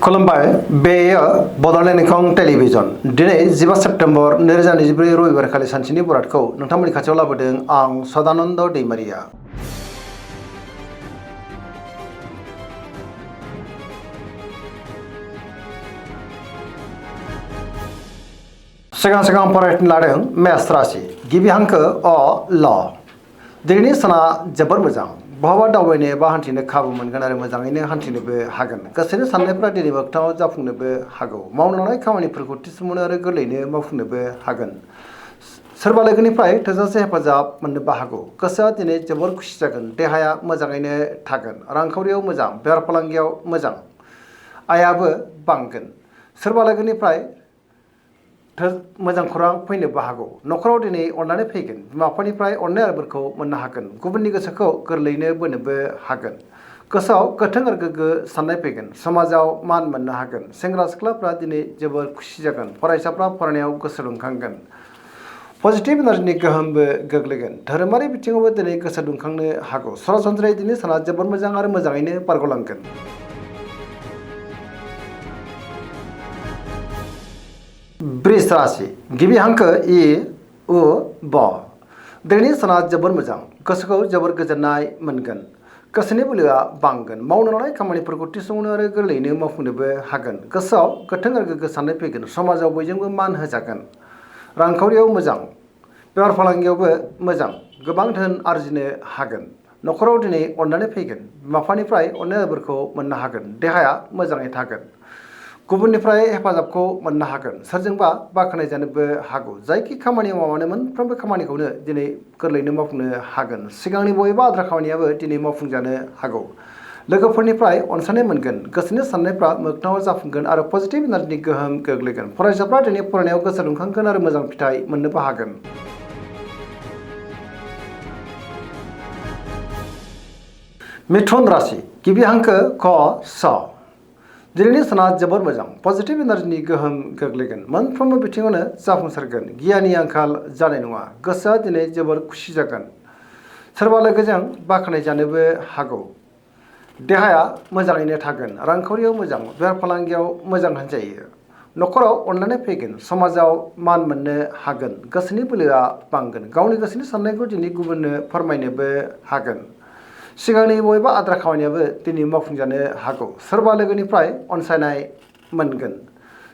खुलुमबाय बेयो बड'लेण्ड इंखं टेलिभिजन दिनै 15 सेप्तेम्बर 2024 रबिबारखालि सानसेनि बरादखौ नोंथांमोननि खाथियाव लाबोदों आं सदानन्द दैमारिया। सिगां फरायनो लादों मेष राशि गिबि हांखो अ ल। दिनैनि साना जोबोर मोजां। बहाबा दावबायनो एबा हान्थिनो खाबु मोनगोन आरो मोजाङैनो हान्थिनोबो हागोन। गोसोनि साननायफ्रा दिनै मोगथाङाव जाफुंनोबो हागौ। मावनो लानाय खामानिफोरखौ थिसननो आरो गोरलैयैनो मावफुंनोबो हागोन। सोरबा लोगोनिफ्राय थोजासे हेफाजाब मोननोबो हागौ। गोसोआ दिनै जोबोर खुसि जागोन। देहाया मोजाङैनो थागोन। रांखावरियाव मोजां, बेफार फालांगियाव मोजां। आयाबो बांगोन। सोरबा लोगोनिफ्राय मोजां खौरां फैनोबो हागौ। न'खराव दिनै अननानै फैगोन। बिमा बिफानिफ्राय अननाय आरो बोरखौ मोननो हागोन। गुबुननि गोसोखौ गोरलैयैनो बोनोबो हागोन। गोसोआव गोथों आरो गोग्गो साननाय फैगोन। समाजाव मान मोननो हागोन। सेंग्रा सिख्लाफ्रा दिनै जोबोर खुसि जागोन। फरायसाफ्रा फरायनायाव गोसो दुंखांगोन। पजिटिभ एनार्जिनि गोहोमबो गोग्लैगोन। धोरोमारि बिथिङावबो दिनै गोसो दुंखांनो हागौ। सरासनस्रायै दिनै साना जोबोर मोजां आरो मोजाङैनो बारग'लांगोन। वृष राशि गिबि हांखो इ उ ब। दिनैनि साना जोबोर मोजां। गोसोखौ जोबोर गोजोननाय मोनगोन। गोसोनि बोलोआ बांगोन। मावनो लानाय खामानिफोरखौ थिसननो आरो गोरलैयैनो मावफुंनोबो हागोन। गोसोआव गोथों आरो गोग्गो साननाय फैगोन। समाजाव बयजोंबो मान होजागोन। रांखावरियाव मोजां, बेफार फालांगियावबो मोजां। गोबां धोन आरजिनो हागोन। न'खराव दिनै अननानै फैगोन। बिमा बिफानिफ्राय अननाय बोरखौ मोननो हागोन। देहाया मोजाङै थागोन। गुबुननिफ्राय हेफाजाबखौ मोननो हागोन। सोरजोंबा बाख्नाय जानोबो हागौ। जायखि खामानि मावानो मोनफ्रोमबो खामानिखौनो दिनै गोरलैयैनो मावफुंनो हागोन। सिगांनि बबेबा आद्रा खामानियाबो दिनै मावफुंजानो हागौ। लोगोफोरनिफ्राय अनसायनाय मोनगोन। गोसोनि साननायफ्रा मोगथाङाव जाफुंगोन आरो पजिटिभ एनार्जिनि गोहोम गोग्लैगोन। फरायसाफ्रा दिनै फरायनायाव गोसो दुंखांगोन आरो मोजां फिथाइ मोननोबो हागोन। मिथुन राशि गिबि हांखो क स। दिनैनि साना जोबोर मोजां। पजिटिभ एनार्जिनि गोहोम गोग्लैगोन। मोनफ्रोमबो बिथिङावनो जाफुंसारगोन। गियाननि आंखाल जानाय नङा। गोसोआ दिनै जोबोर खुसि जागोन। सोरबा लोगोजों बाख्नाय जानोबो हागौ। देहाया मोजाङैनो थागोन। रांखावरियाव मोजां, बेफार फालांगियाव मोजां होनजायो। न'खराव अननानै फैगोन। समाजाव मान मोननो हागोन। गोसोनि बोलोआ बांगोन। गावनि गोसोनि साननायखौ दिनै गुबुननो फोरमायनोबो हागोन। सिगांनि बबेबा आद्रा खामानियाबो दिनै मावफुंजानो हागौ। सोरबा लोगोनिफ्राय अनसायनाय मोनगोन।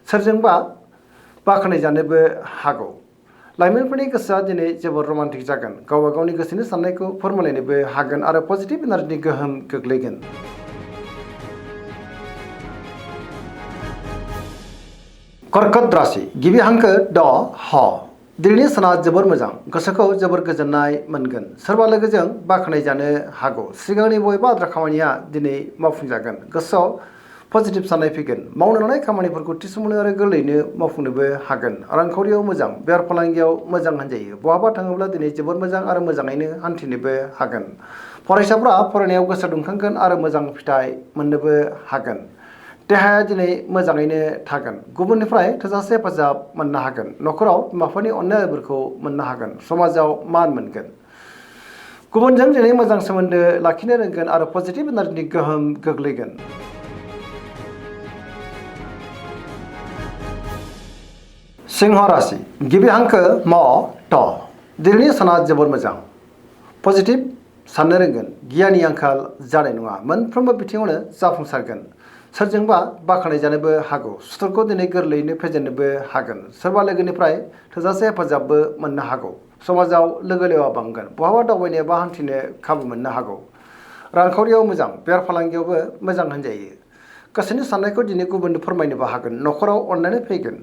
सोरजोंबा बाख्नाय जानोबो हागौ। लाइमोनफोरनि गोसोआ दिनै जोबोर रमान्टिक जागोन। गावबा गावनि गोसोनि साननायखौ फोरमायलायनोबो हागोन आरो पजिटिभ एनार्जिनि गोहोम गोग्लैगोन। कर्कट राशि गिबि हांखो ड ह। दिनैनि साना जोबोर मोजां। गोसोखौ जोबोर गोजोननाय मोनगोन। सोरबा लोगोजों बाख्नाय जानो हागौ। सिगांनि बबेबा आद्रा खामानिया दिनै मावफुंजागोन। गोसोआव पजिटिभ साननाय फैगोन। मावनो लानाय खामानिफोरखौ थिसननो आरो गोरलैयैनो मावफुंनोबो हागोन। रांखावरियाव मोजां, बेफार फालांगियाव मोजां होनजायो। बहाबा थाङोब्ला दिनै जोबोर मोजां आरो मोजाङैनो हान्थिनोबो हागोन। फरायसाफ्रा फरायनायाव गोसो दुंखांगोन आरो मोजां फिथाइ मोननोबो हागोन। देहाया दिनै मोजाङैनो थागोन। गुबुननिफ्राय थोजासे हेफाजाब मोननो हागोन। न'खराव बिमा बिफानि अननाय बोरखौ मोननो हागोन। समाजाव मान मोनगोन। गुबुनजों दिनै मोजां सोमोन्दो लाखिनो रोंगोन आरो पजिटिभ एनार्जिनि गोहोम गोग्लैगोन। सिंह राशि गिबि हांखो म ट। दिनैनि साना जोबोर मोजां। पजिटिभ साननो रोंगोन। गियाननि आंखाल जानाय नङा। मोनफ्रोमबो बिथिङावनो जाफुंसारगोन। सोरजोंबा बाख्नाय जानोबो हागौ। सुथुरखौ दिनै गोरलैयैनो फेजेननोबो हागोन। सोरबा लोगोनिफ्राय थोजासे हेफाजाबबो मोननो हागौ। समाजाव लोगो लेवा बांगोन। बहाबा दावबायनो एबा हान्थिनो खाबु मोननो हागौ। रांखावरियाव मोजां, बेफार फालांगियावबो मोजां होनजायो। गोसोनि साननायखौ दिनै गुबुननो फोरमायनोबो हागोन। न'खराव अननानै फैगोन।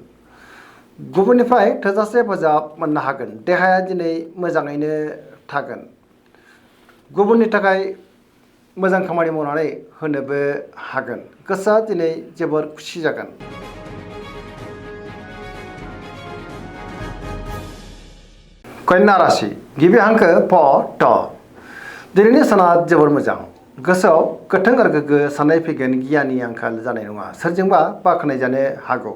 गुबुननिफ्राय थोजासे हेफाजाब मोननो हागोन। देहाया दिनै मोजाङैनो थागोन। गुबुननि थाखाय मोजां खामानि मावनानै होनोबो हागोन। गोसोआ दिनै जोबोर खुसि जागोन। कन्या राशि गिबि हांखो प ट। दिनैनि साना जोबोर मोजां। गोसोआव गोथों आरो गोग्गो साननाय फैगोन। गियाननि आंखाल जानाय नङा। सोरजोंबा बाख्नाय जानो हागौ।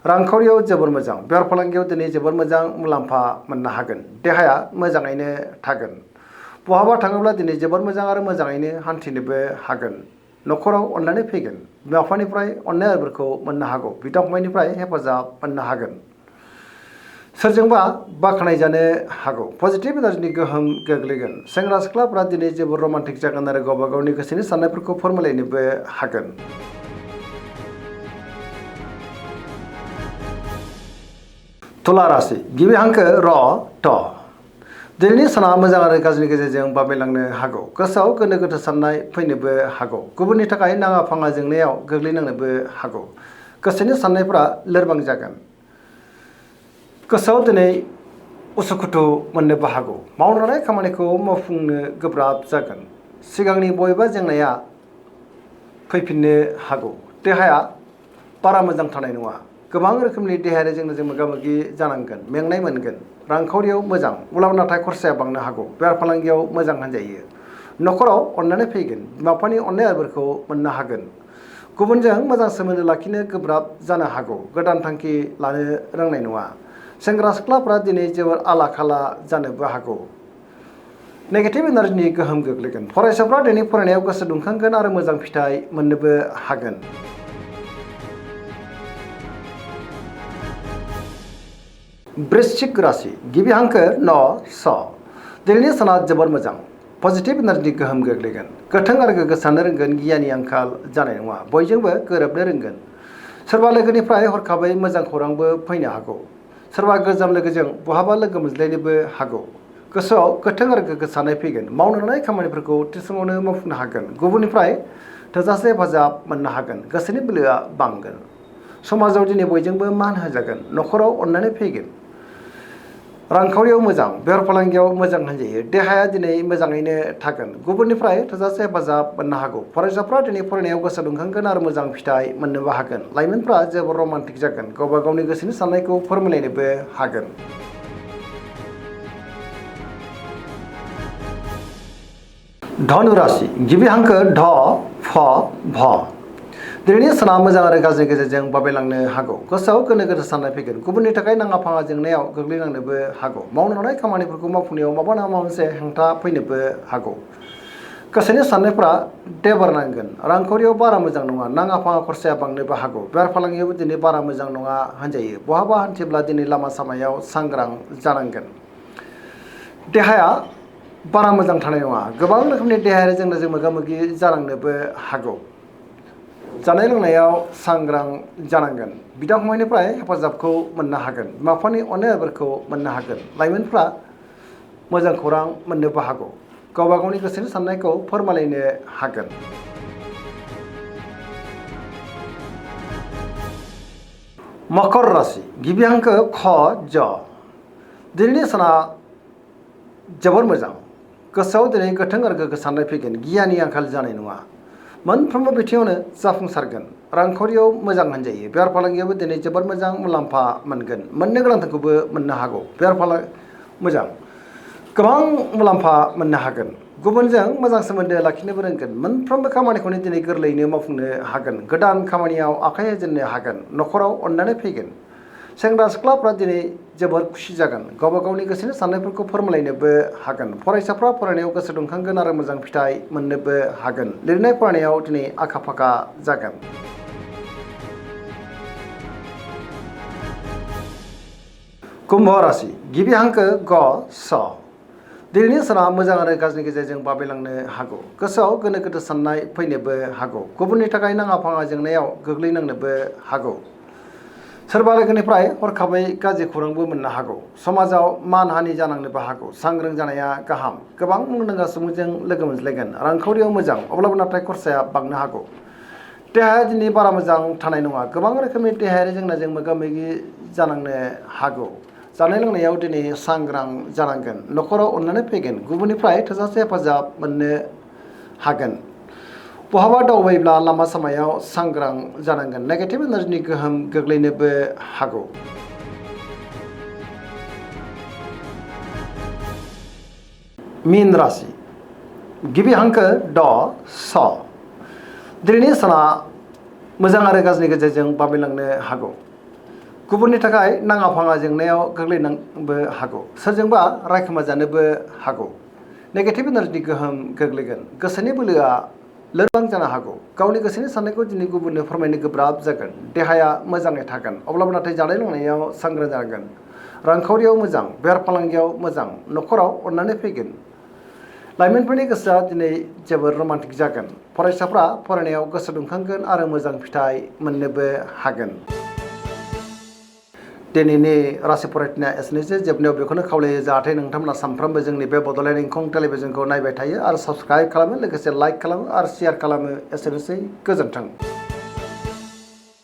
रांखावरियाव जोबोर मोजां। बेफार फालांगियाव दिनै जोबोर मोजां मुलाम्फा मोननो हागोन। देहाया मोजाङैनो थागोन। बहाबा थाङोब्ला दिनै जोबोर मोजां आरो मोजाङैनो हान्थिनोबो हागोन। न'खराव अननानै फैगोन। बिमा बिफानिफ्राय अननाय आदरखौ मोननो हागौ बिदा फंबायनिफ्राय हेफाजाब मोननो हागोन सोरजोंबा बाख्नायजानो हागौ पजिटिभ एनार्जिनि गोहोम गोग्लैगोन सेंग्रा सिख्लाफ्रा दिनै जोबोद रमान्टिक जागोन आरो गावबा गावनि गोसोनि साननायफोरखौ फोरमायलायनोबो हागोन तुला राशि गिबि हांखो र ट दिनैनि साना मोजां आरो गाज्रिनि गेजेरजों बाबेलांनो हागौ गोसोआव गोनो गोथो साननाय फैनोबो हागौ गुबुननि थाखाय नाङा फाङा जेंनायाव गोग्लैनांनोबो हागौ गोसोनि साननायफ्रा लोरबां जागोन गोसोआव दिनै उसुखुथु मोननोबो हागौ मावनो लानाय खामानिखौ मावफुंनो गोब्राब जागोन सिगांनि बबेबा जेंनाया फैफिननो हागौ देहाया बारा मोजां थानाय नङा गोबां रोखोमनि देहायारि जेंनाजों मोगा मोगि जानांगोन मेंनाय मोनगोन रांखावरियाव मोजां अब्लाबो नाथाय खरसाया बांनो हागौ बेफार फालांगियाव मोजां होनजायो न'खराव अननानै फैगोन बिमा बिफानि अननाय आदरखौ मोननो हागोन गुबुनजों मोजां सोमोन्दो लाखिनो गोब्राब जानो हागौ गोदान थांखि लानो रोंनाय नङा सेंग्रा सिख्लाफ्रा दिनै जोबोर आला खाला जानोबो हागौ नेगेटिभ एनार्जिनि गोहोम गोग्लैगोन फरायसाफ्रा दिनै फरायनायाव गोसो दुंखांगोन आरो मोजां फिथाइ मोननोबो हागोन वृश्चिक राशि गिबि हांखो न स दिनैनि साना जोबोर मोजां पजिटिभ एनार्जिनि गोहोम गोग्लैगोन गोथों आरो गोग्गो साननो रोंगोन गियाननि आंखाल जानाय नङा बयजोंबो गोरोबनो रोंगोन सोरबा लोगोनिफ्राय हरखाबै मोजां खौरांबो फैनो हागौ सोरबा गोजाम लोगोजों बहाबा लोगो मोनज्लायनोबो हागौ गोसोआव गोथों आरो गोग्गो साननाय फैगोन मावनो लानाय खामानिफोरखौ थि समावनो मावफुंनो हागोन गुबुननिफ्राय थोजासे हेफाजाब मोननो हागोन गोसोनि बोलोआ बांगोन समाजाव दिनै बयजोंबो मान होजागोन न'खराव अननानै फैगोन रांखावरियाव मोजां बेफार फालांगियाव मोजां होनजायो देहाया दिनै मोजाङैनो थागोन गुबुननिफ्राय थोजासे हेफाजाब मोननो हागौ फरायसाफ्रा दिनै फरायनायाव गोसो दुंखांगोन आरो मोजां फिथाइ मोननोबो हागोन लाइमोनफ्रा जोबोर रमान्टिक जागोन गावबा गावनि गोसोनि साननायखौ फोरमायलायनोबो हागोन धनु राशि गिबि हांखो ढ फ भ दिनैनि साना मोजां आरो गाज्रिनि गेजेरजों बाबेलांनो हागौ गोसोआव गोनो गोथो साननाय फैगोन गुबुननि थाखाय नाङा फाङा जेंनायाव गोग्लैनांनोबो हागौ मावनो लानाय खामानिफोरखौ मावफुंनायाव माबा नङा माबा मोनसे हेंथा फैनोबो हागौ गोसोनि साननायफ्रा देबारनांगोन रांखावरियाव बारा मोजां नङा नाङा फाङा खरसाया बांनोबो हागौ बेफार फालांगियावबो दिनै बारा मोजां नङा होनजायो बहाबा हान्थिब्ला दिनै लामा सामायाव सांग्रां जानांगोन देहाया बारा मोजां थानाय नङा गोबां रोखोमनि देहायारि जेंनाजों मोगा मोगि जानांनोबो हागौ जानाय लोंनायाव सांग्रां जानांगोन बिदा फंबायनिफ्राय हेफाजाबखौ मोननो हागोन बिमा बिफानि अननाय आदरखौ मोननो हागोन लाइमोनफ्रा मोजां खौरां मोननोबो हागौ गावबा गावनि गोसोनि साननायखौ फोरमायलायनो हागोन मकर राशि गिबि हांखो ख ज दिनैनि साना जोबोर मोजां गोसोआव दिनै गोथों आरो गोग्गो साननाय फैगोन गियाननि आंखाल जानाय नङा मोनफ्रोमबो बिथिङावनो जाफुंसारगोन रांखावरियाव मोजां होनजायो बेफार फालांगियावबो दिनै जोबोर मोजां मुलाम्फा मोनगोन मोननो गोनांखौबो मोननो हागौ बेफार फालांगि मोजां गोबां मुलाम्फा मोननो हागोन गुबुनजों मोजां सोमोन्दो लाखिनोबो रोंगोन मोनफ्रोमबो खामानिखौनो दिनै गोरलैयैनो मावफुंनो हागोन गोदान खामानियाव आखाइ होजेननो हागोन न'खराव अननानै फैगोन सेंग्रा सिख्लाफ्रा दिनै जोबोर खुसि जागोन गावबा गावनि गोसोनि साननायफोरखौ फोरमायलायनोबो हागोन फरायसाफ्रा फरायनायाव गोसो दुंखांगोन आरो मोजां फिथाइ मोननोबो हागोन लिरनाय फरायनायाव दिनै आखा फाखा जागोन कुम्भ राशि गिबि हांखो ग स दिनैनि साना मोजां आरो गाज्रिनि गेजेरजों बाबेलांनो हागौ गोसोआव गोनो गोथो साननाय फैनोबो हागौ गुबुननि थाखाय नाङा फाङा जेंनायाव गोग्लैनांनोबो हागौ सोरबा लोगोनिफ्राय हरखाबै गाज्रि खौरांबो मोननो हागौ समाजाव मान हानि जानांनोबो हागौ सांग्रां जानाया गाहाम गोबां मुंदांखा सुबुंजों लोगो मोनज्लायगोन रांखावरियाव मोजां अब्लाबो नाथाय खरसाया बांनो हागौ देहाया दिनै बारा मोजां थानाय नङा गोबां रोखोमनि देहायारि जेंनाजों मोगा मोगि जानांनो हागौ जानाय लोंनायाव दिनै सांग्रां जानांगोन न'खराव अननानै फैगोन गुबुननिफ्राय थोजासे हेफाजाब मोननो हागोन बहाबा दावबायब्ला लामा सामायाव सांग्रां जानांगोन नेगेटिभ एनार्जिनि गोहोम गोग्लैनोबो हागौ मीन राशि गिबि हांखो ड स दिनैनि साना मोजां आरो गाज्रिनि गेजेरजों बाबेलांनो हागौ गुबुननि थाखाय नाङा फाङा जेंनायाव गोग्लैनोबो हागौ सोरजोंबा रायखोमा जानोबो हागौ नेगेटिभ एनार्जिनि गोहोम गोग्लैगोन गोसोनि बोलोआ लोरबां जानो हागौ। गावनि गोसोनि साननायखौ दिनै गुबुननो फोरमायनो गोब्राब जागोन। देहाया मोजाङै थागोन, अब्लाबो नाथाय जानाय लोंनायाव सांग्रां जानांगोन। रांखावरियाव मोजां, बेफार फालांगियाव मोजां, न'खराव अननानै फैगोन। लाइमोनफोरनि गोसोआ दिनै जोबोर रमान्टिक जागोन। फरायसाफ्रा फरायनायाव गोसो दुंखांगोन आरो मोजां फिथाइ मोननोबो हागोन। दिनैनि राशि फरायथिनाया एसेनोसै। जोबनायाव बेखौनो खावलायो जाहाथे नोंथांमोना सानफ्रोमबो जोंनि बे बड'लेण्ड इंखं टेलिभिजनखौ नायबाय थायो आरो साबस्क्राइब खालामो, लोगोसे लाइक खालामो आरो शेयार खालामो। एसेनोसै, गोजोन्थों।